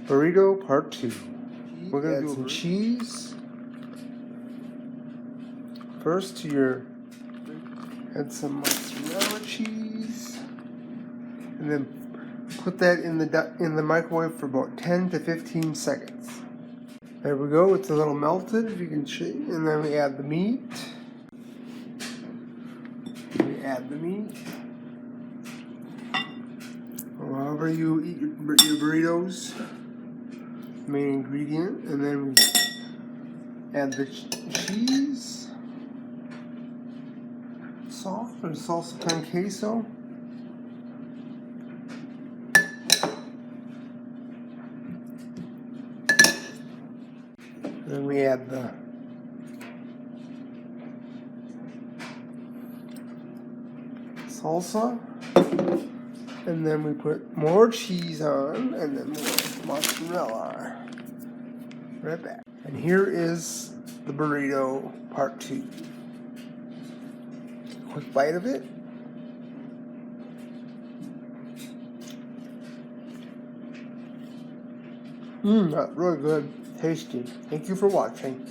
Burrito Part 2. We're going to do some cheese. First to your, add some mozzarella cheese, and then put that in the microwave for about 10 to 15 seconds. There we go, it's a little melted, if you can see, and then we add the meat. However you eat your burritos, main ingredient, and then we add the cheese, salt or salsa con queso. Then we add the salsa, and then we put more cheese on, and then more mozzarella. Right back. And here is the burrito part 2. Quick bite of it. That's really good. Tasty. Thank you for watching.